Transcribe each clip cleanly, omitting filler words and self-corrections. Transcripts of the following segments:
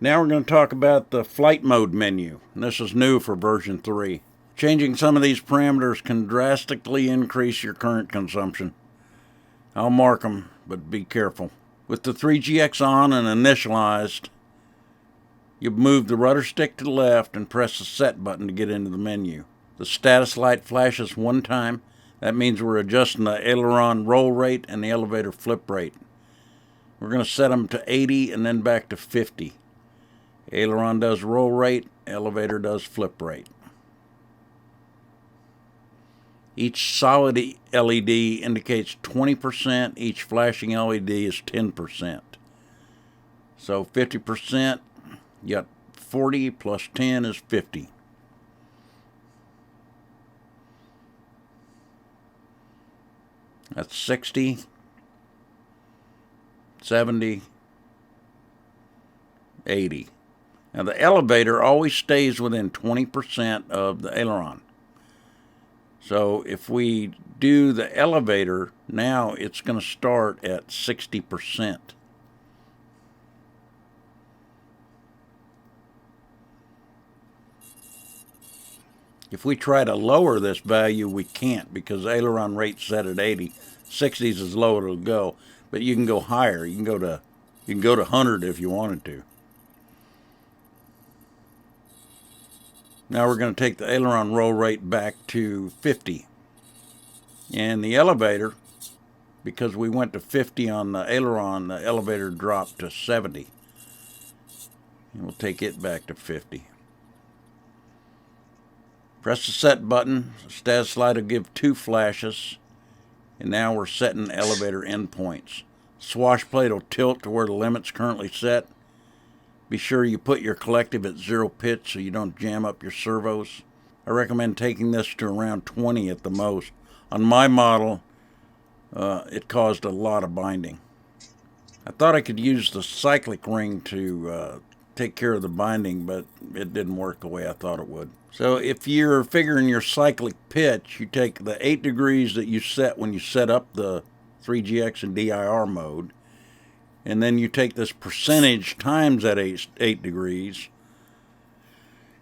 Now we're going to talk about the flight mode menu. And this is new for version 3. Changing some of these parameters can drastically increase your current consumption. I'll mark them, but be careful. With the 3GX on and initialized, you move the rudder stick to the left and press the set button to get into the menu. The status light flashes one time. That means we're adjusting the aileron roll rate and the elevator flip rate. We're going to set them to 80 and then back to 50. Aileron does roll rate, elevator does flip rate. Each solid LED indicates 20%, each flashing LED is 10%. So 50%, you got 40 plus 10 is 50. That's 60, 70, 80. Now the elevator always stays within 20% of the aileron. So if we do the elevator, now it's going to start at 60%. If we try to lower this value, we can't because the aileron rate's set at 80. 60 is as low as it'll go, but you can go higher. You can go to 100 if you wanted to. Now we're going to take the aileron roll rate back to 50. And the elevator, because we went to 50 on the aileron, the elevator dropped to 70. And we'll take it back to 50. Press the set button. The status light will give 2 flashes. And now we're setting elevator endpoints. Swash plate will tilt to where the limit's currently set. Be sure you put your collective at 0 pitch so you don't jam up your servos. I recommend taking this to around 20 at the most. On my model, it caused a lot of binding. I thought I could use the cyclic ring to take care of the binding, but it didn't work the way I thought it would. So if you're figuring your cyclic pitch, you take the 8 degrees that you set when you set up the 3GX and DIR mode, and then you take this percentage times that 8 degrees,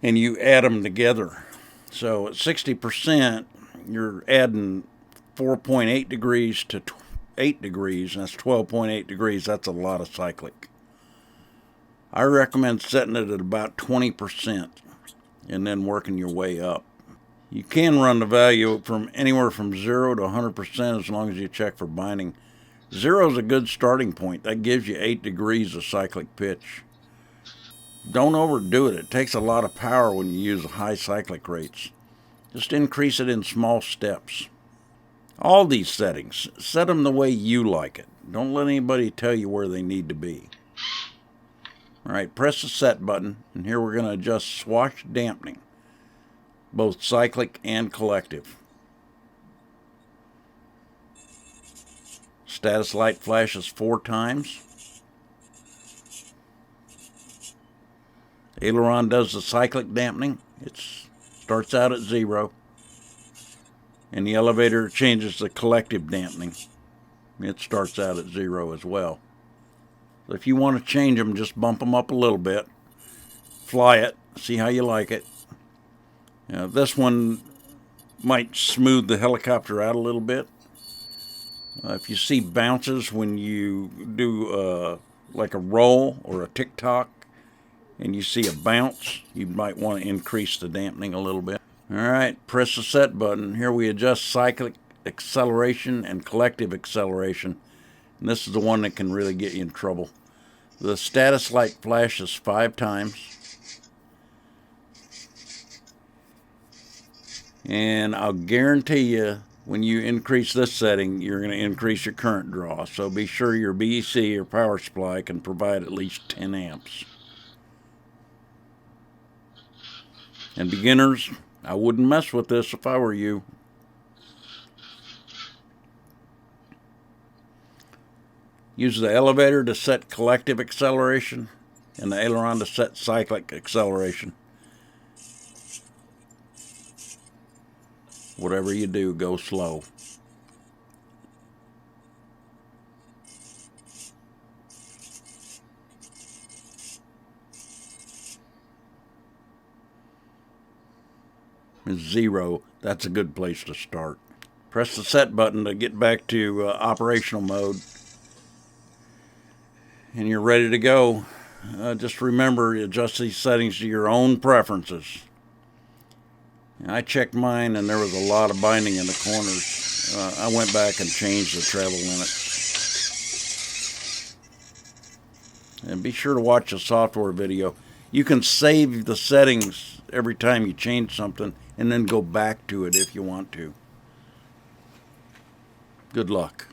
and you add them together. So at 60%, you're adding 4.8 degrees to 8 degrees, and that's 12.8 degrees. That's a lot of cyclic. I recommend setting it at about 20% and then working your way up. You can run the value from anywhere from 0 to 100% as long as you check for binding. 0 is a good starting point. That gives you 8 degrees of cyclic pitch. Don't overdo it. It takes a lot of power when you use high cyclic rates. Just increase it in small steps. All these settings, set them the way you like it. Don't let anybody tell you where they need to be. Alright, press the set button, and here we're going to adjust swash dampening, both cyclic and collective. Status light flashes 4 times. Aileron does the cyclic dampening. It starts out at 0. And the elevator changes the collective dampening. It starts out at 0 as well. So if you want to change them, just bump them up a little bit. Fly it. See how you like it. This one might smooth the helicopter out a little bit. If you see bounces when you do like a roll or a tick-tock and you see a bounce, you might want to increase the dampening a little bit. Alright, press the set button. Here we adjust cyclic acceleration and collective acceleration. And this is the one that can really get you in trouble. The status light flashes 5 times. And I'll guarantee you, when you increase this setting, you're going to increase your current draw. So be sure your BEC or power supply can provide at least 10 amps. And beginners, I wouldn't mess with this if I were you. Use the elevator to set collective acceleration and the aileron to set cyclic acceleration. Whatever you do, go slow. is 0, that's a good place to start. Press the set button to get back to operational mode, and you're ready to go. Just remember, adjust these settings to your own preferences. I checked mine, and there was a lot of binding in the corners. I went back and changed the travel limits. And be sure to watch the software video. You can save the settings every time you change something and then go back to it if you want to. Good luck.